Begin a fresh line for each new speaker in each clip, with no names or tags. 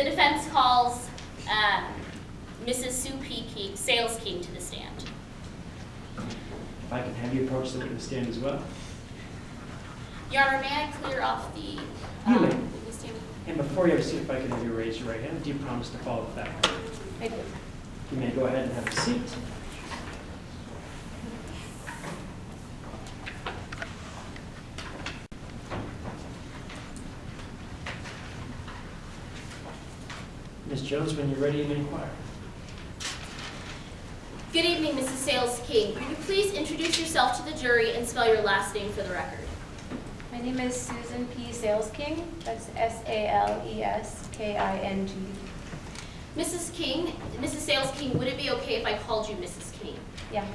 The defense calls Mrs. Sue P. King, Sales King, to the stand.
If I can have you approach the witness stand as well.
Your Honor, may I clear off the
You may.
witness stand?
And before you have a seat, if I can have you raise your right hand, do you promise to follow the facts?
I do.
You may go ahead and have a seat. Ms. Jones, when you're ready, you may inquire.
Good evening, Mrs. Sales King. Would you please introduce yourself to the jury and spell your last name for the record?
My name is Susan P. Sales King. That's Salesking.
Mrs. King, Mrs. Sales King, would it be okay if I called you Mrs. King?
Yeah.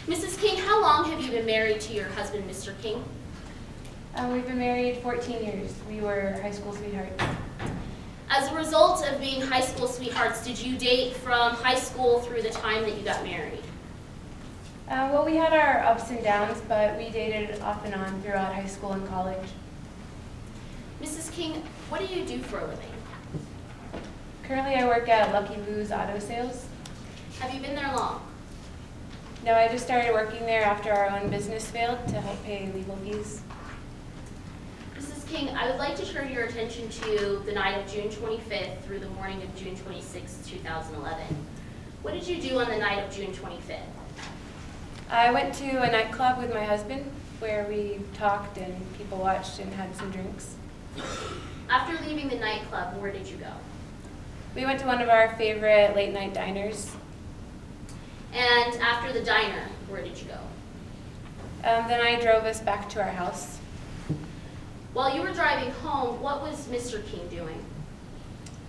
Mrs. King, how long have you been married to your husband, Mr. King?
We've been married 14 years. We were high school sweethearts.
As a result of being high school sweethearts, did you date from high school through the time that you got married?
Well, we had our ups and downs, but we dated off and on throughout high school and college.
Mrs. King, what do you do for a living?
Currently, I work at Lucky Lou's Auto Sales.
Have you been there long?
No, I just started working there after our own business failed to help pay legal fees.
Mrs. King, I would like to turn your attention to the night of June 25th through the morning of June 26th, 2011. What did you do on the night of June 25th?
I went to a nightclub with my husband where we talked and people watched and had some drinks.
After leaving the nightclub, where did you go?
We went to one of our favorite late night diners.
And after the diner, where did you go?
Then I drove us back to our house.
While you were driving home, what was Mr. King doing?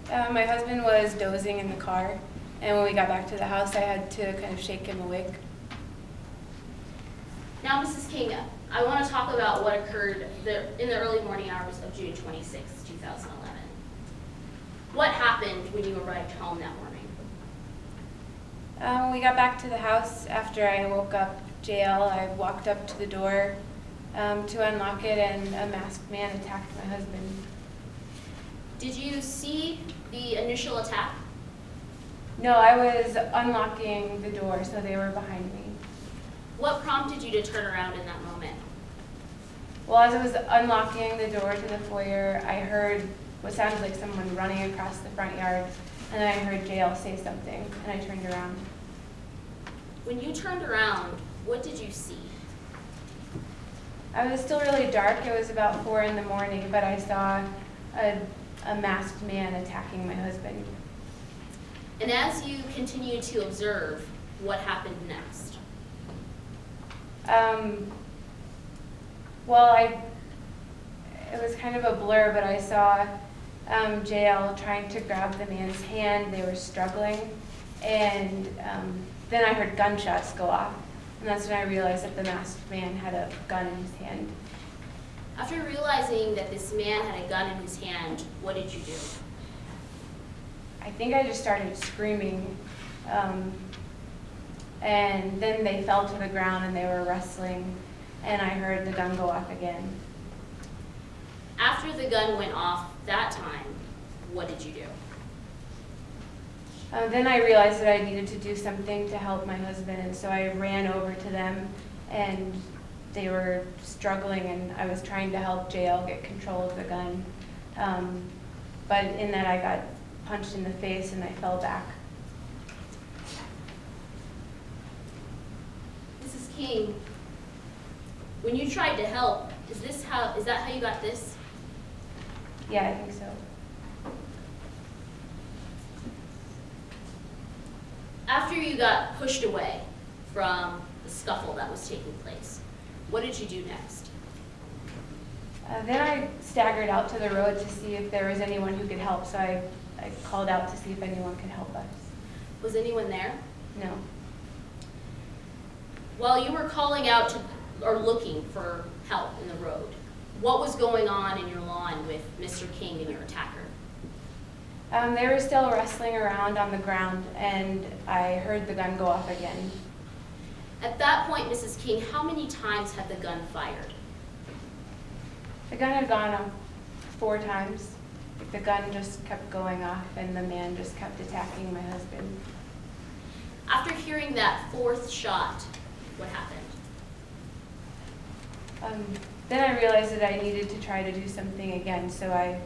My husband was dozing in the car, and when we got back to the house, I had to kind of shake him awake.
Now, Mrs. King, I want to talk about what occurred in the early morning hours of June 26, 2011. What happened when you arrived home that morning?
When we got back to the house, after I woke up JL, I walked up to the door to unlock it, and a masked man attacked my husband.
Did you see the initial attack?
No, I was unlocking the door, so they were behind me.
What prompted you to turn around in that moment?
Well, as I was unlocking the door to the foyer, I heard what sounded like someone running across the front yard, and then I heard JL say something, and I turned around.
When you turned around, what did you see?
It was still really dark. It was about 4 in the morning, but I saw a masked man attacking my husband.
And as you continued to observe, what happened next?
Well, it was kind of a blur, but I saw JL trying to grab the man's hand. They were struggling, and then I heard gunshots go off, and that's when I realized that the masked man had a gun in his hand.
After realizing that this man had a gun in his hand, what did you do?
I think I just started screaming, and then they fell to the ground and they were wrestling, and I heard the gun go off again.
After the gun went off that time, what did you do?
Then I realized that I needed to do something to help my husband, and so I ran over to them, and they were struggling, and I was trying to help JL get control of the gun. But in that, I got punched in the face, and I fell back.
Mrs. King, when you tried to help, is that how you got this?
Yeah, I think so.
After you got pushed away from the scuffle that was taking place, what did you do next?
Then I staggered out to the road to see if there was anyone who could help, so I called out to see if anyone could help us.
Was anyone there?
No.
While you were calling out or looking for help in the road, what was going on in your lawn with Mr. King and your attacker?
They were still wrestling around on the ground, and I heard the gun go off again.
At that point, Mrs. King, how many times had the gun fired?
The gun had gone off 4 times. the gun just kept going off and the man just kept attacking my husband.
After hearing that fourth shot, what happened?
Then I realized that I needed to try to do something again, so I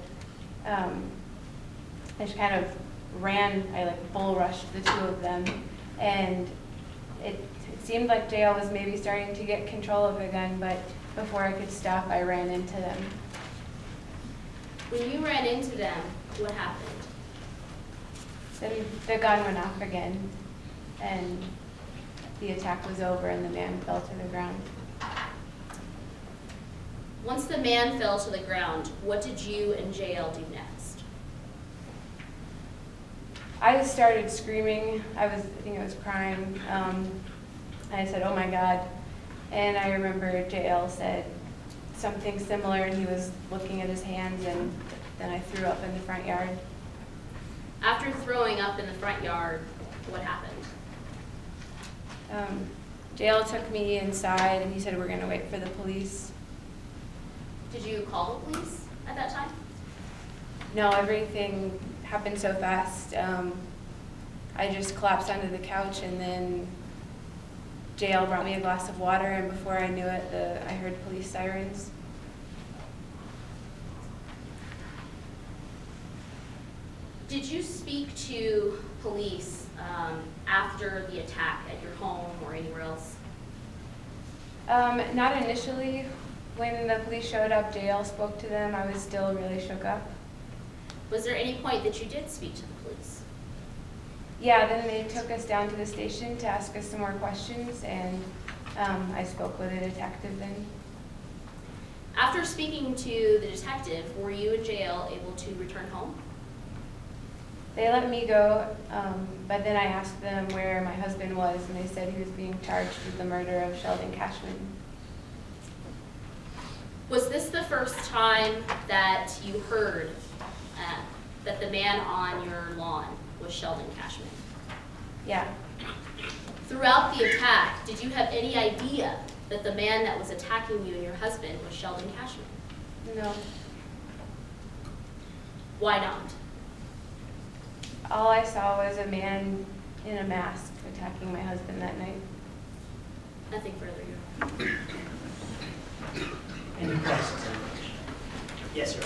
just kind of ran. I like bull rushed the two of them, and it seemed like JL was maybe starting to get control of the gun, but before I could stop, I ran into them.
When you ran into them, what happened?
Then the gun went off again, and the attack was over, and the man fell to the ground.
Once the man fell to the ground, what did you and JL do next?
I started screaming. I think I was crying. I said, "Oh my God." And I remember JL said something similar, and he was looking at his hands, and then I threw up in the front yard.
After throwing up in the front yard, what happened?
JL took me inside, and he said, "We're going to wait for the police."
Did you call the police at that time?
No, everything happened so fast. I just collapsed onto the couch, and then JL brought me a glass of water, and before I knew it, I heard police sirens.
Did you speak to police after the attack at your home or anywhere else?
Not initially. When the police showed up, JL spoke to them. I was still really shook up.
Was there any point that you did speak to the police?
Yeah, then they took us down to the station to ask us some more questions, and I spoke with a detective then.
After speaking to the detective, were you and JL able to return home?
They let me go, but then I asked them where my husband was, and they said he was being charged with the murder of Sheldon Cashman.
Was this the first time that you heard that the man on your lawn was Sheldon Cashman?
Yeah.
Throughout the attack, did you have any idea that the man that was attacking you and your husband was Sheldon Cashman?
No.
Why not?
All I saw was a man in a mask attacking my husband that night.
Nothing further, Your Honor.
Any questions? Yes, sir.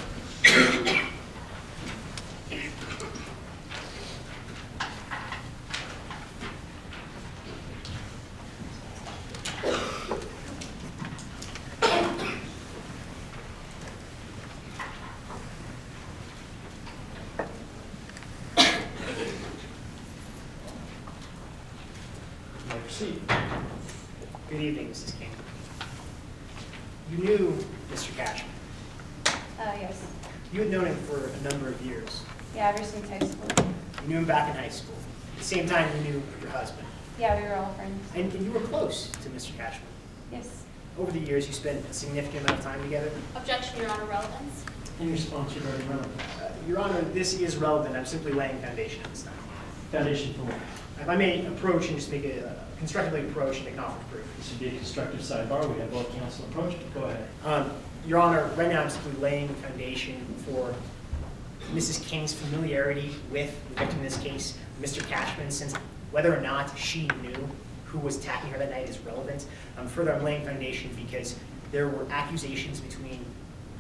Proceed.
Good evening, Mrs. King. You knew Mr. Cashman.
Yes.
You had known him for a number of years.
Yeah, ever since high school.
You knew him back in high school. At the same time, you knew your husband.
Yeah, we were all friends.
And you were close to Mr. Cashman.
Yes.
Over the years, you spent a significant amount of time together.
Objection, Your Honor, relevance.
In response, you've already run
Your Honor, this is relevant. I'm simply laying foundation at this time.
foundation for what?
If I may approach and just make a constructively approach and acknowledge proof.
This would be a constructive sidebar. We have both counsel approach, but go ahead.
Your Honor, right now I'm simply laying the foundation for Mrs. King's familiarity with the victim in this case, Mr. Cashman, since whether or not she knew who was attacking her that night is relevant. Further, I'm laying foundation because there were accusations between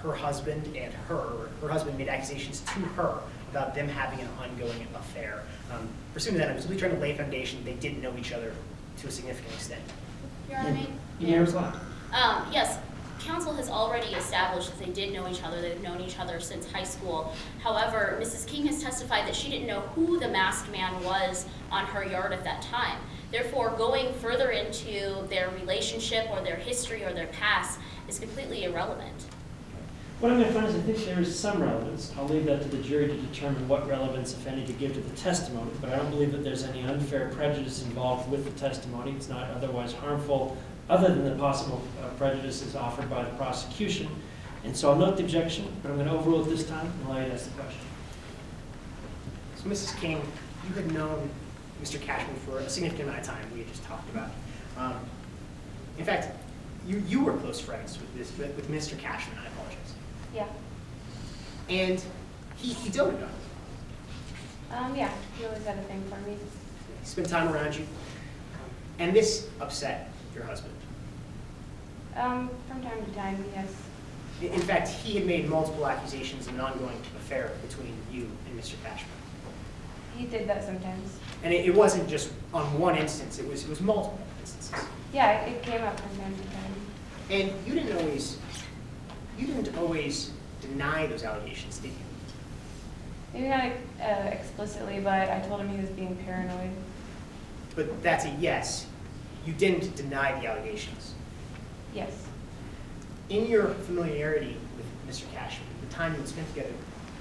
her husband and her. Her husband made accusations to her about them having an ongoing affair. Pursuant to that, I'm simply trying to lay a foundation. They didn't know each other to a significant extent.
Your Honor,
Your reply.
Yes, counsel has already established that they did know each other. They've known each other since high school. However, Mrs. King has testified that she didn't know who the masked man was on her yard at that time. Therefore, going further into their relationship or their history or their past is completely irrelevant.
What I'm going to find is I think there is some relevance. I'll leave that to the jury to determine what relevance, if any, to give to the testimony, but I don't believe that there's any unfair prejudice involved with the testimony. It's not otherwise harmful, other than the possible prejudices offered by the prosecution. And so I'll note the objection, but I'm going to overrule it this time and allow you to ask the question.
So, Mrs. King, you had known Mr. Cashman for a significant amount of time, we had just talked about. In fact, you were close friends with Mr. Cashman, I apologize.
Yeah.
And He doted on you.
Yeah, he always had a thing for me.
He spent time around you. And this upset your husband.
From time to time, yes.
In fact, he had made multiple accusations of an ongoing affair between you and Mr. Cashman.
He did that sometimes.
And it wasn't just on one instance, it was multiple instances.
Yeah, it came up from time to time.
And you didn't always deny those allegations, did you?
Maybe not explicitly, but I told him he was being paranoid.
But that's a yes. You didn't deny the allegations.
Yes.
In your familiarity with Mr. Cashman, the time you had spent together,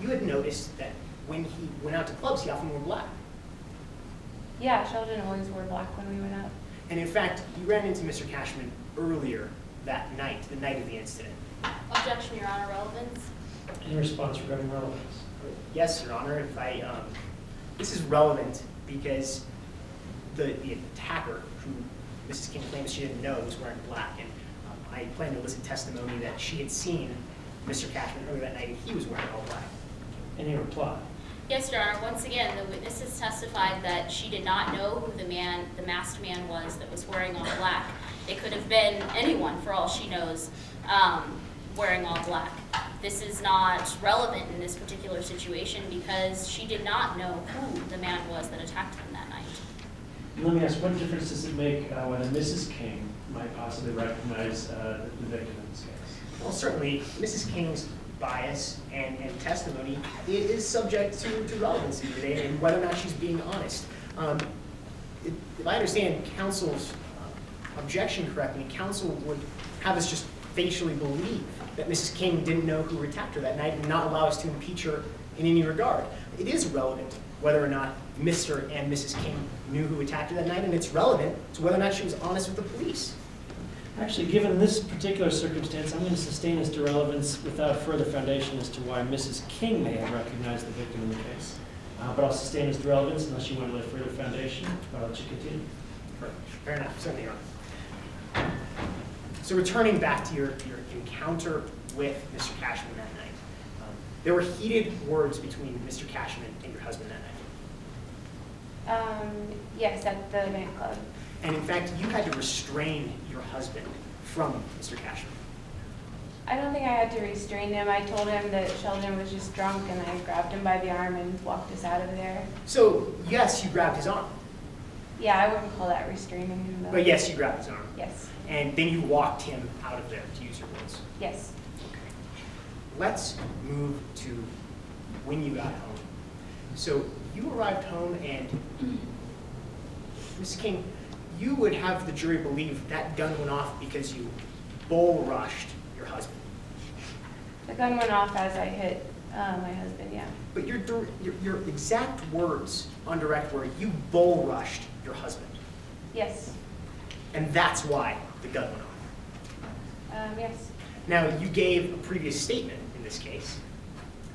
you had noticed that when he went out to clubs, he often wore black.
Yeah, Sheldon always wore black when we went out.
And in fact, you ran into Mr. Cashman earlier that night, the night of the incident.
Objection, Your Honor, relevance.
Any response regarding relevance?
Yes, Your Honor. This is relevant because the attacker, who Mrs. King claims she didn't know, was wearing black. And I plan to elicit testimony that she had seen Mr. Cashman earlier that night and he was wearing all black.
Any reply?
Yes, Your Honor. Once again, the witnesses testified that she did not know who the masked man was that was wearing all black. It could have been anyone, for all she knows, wearing all black. This is not relevant in this particular situation because she did not know who the man was that attacked them that night.
Let me ask, what difference does it make whether Mrs. King might possibly recognize the victim in this case?
Well, certainly, Mrs. King's bias and testimony is subject to relevancy today and whether or not she's being honest. If I understand counsel's objection correctly, counsel would have us just facially believe that Mrs. King didn't know who attacked her that night and not allow us to impeach her in any regard. It is relevant whether or not Mr. and Mrs. King knew who attacked her that night, and it's relevant to whether or not she was honest with the police.
Actually, given this particular circumstance, I'm going to sustain as to relevance without further foundation as to why Mrs. King may have recognized the victim in the case. But I'll sustain as to relevance unless you want to lay further foundation. I'll let you continue.
Fair enough, certainly, Your Honor. So returning back to your encounter with Mr. Cashman that night, there were heated words between Mr. Cashman and your husband that night.
Yes, at the nightclub.
And in fact, you had to restrain your husband from Mr. Cashman.
I don't think I had to restrain him. I told him that Sheldon was just drunk, and I grabbed him by the arm and walked us out of there.
So, yes, you grabbed his arm.
Yeah, I wouldn't call that restraining him, though.
But yes, you grabbed his arm.
Yes.
And then you walked him out of there, to use your words.
Yes.
Let's move to when you got home. So you arrived home and, Ms. King, you would have the jury believe that gun went off because you bull rushed your husband.
The gun went off as I hit my husband, yeah.
But your exact words on direct were, you bull rushed your husband.
Yes.
And that's why the gun went off.
Yes,
Now, you gave a previous statement in this case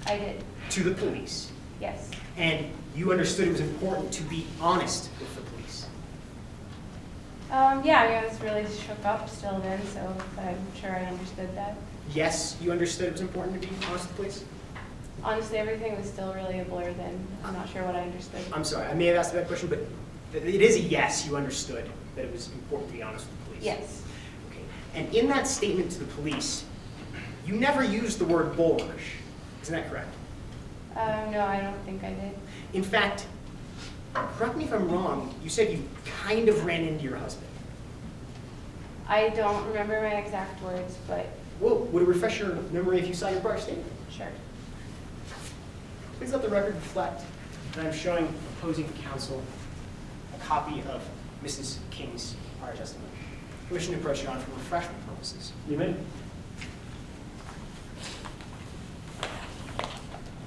I did.
to the police,
Yes.
and you understood it was important to be honest with the police.
Yeah, I was really shook up still then, so I'm sure I understood that.
Yes, you understood it was important to be honest with the police?
Honestly, everything was still really a blur then. I'm not sure what I understood.
I'm sorry, I may have asked that question, but it is a yes, you understood that it was important to be honest with the police.
Yes.
Okay. And in that statement to the police, you never used the word bull rush. Isn't that correct?
No, I don't think I did.
In fact, correct me if I'm wrong, you said you kind of ran into your husband.
I don't remember my exact words, but
Well, would it refresh your memory if you saw your prior statement?
sure.
Please let the record reflect that I'm showing opposing counsel a copy of Mrs. King's prior testimony. Permission to approach, Your Honor, for refreshment purposes.
You may.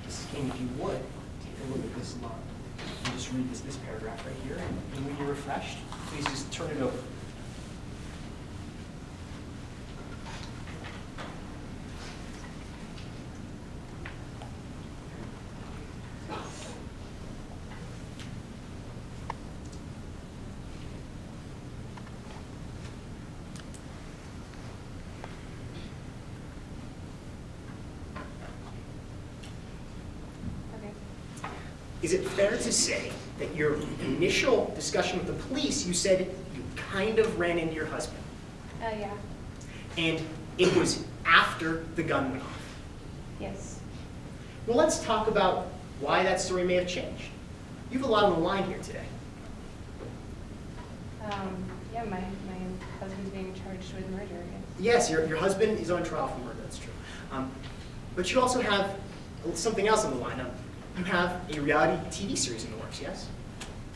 Mrs. King, if you would, take a look at this line. You just read this paragraph right here, and when you're refreshed, please just turn it over. is it fair to say that your initial discussion with the police, you said you kind of ran into your husband?
Yeah,
And it was after the gun went off.
yes.
Well, let's talk about why that story may have changed. You have a lot on the line here today.
Yeah, my husband's being charged with murder, yes.
Yes, your husband is on trial for murder, that's true. But you also have something else on the line. You have a reality TV series in the works, yes?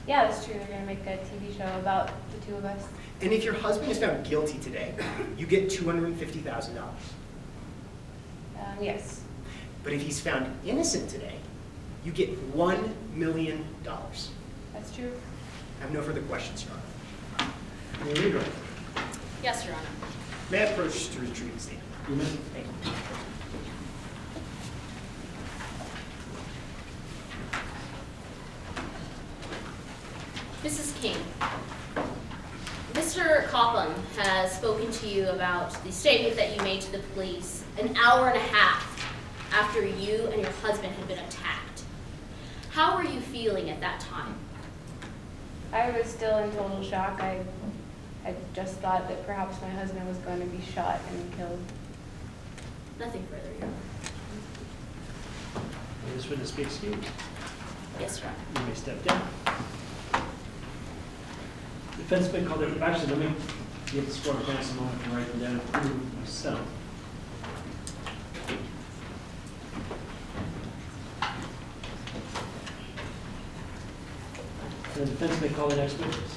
Yeah, that's true. They're going to make a TV show about the two of us.
And if your husband is found guilty today, you get $250,000.
Yes.
But if he's found innocent today, you get $1 million.
That's true.
I have no further questions, Your Honor.
There you go.
Yes, Your Honor.
May I approach to retrieve the statement?
You may.
Thank you.
Mrs. King, Mr. Copham has spoken to you about the statement that you made to the police an hour and a half after you and your husband had been attacked. How were you feeling at that time?
I was still in total shock. I just thought that perhaps my husband was going to be shot and killed.
Nothing further, Your Honor.
Will this witness be excused?
Yes, Your Honor.
You may step down. Defense may call it, actually, let me give the score of a moment to write them down and prove myself. The defense may call the next witness.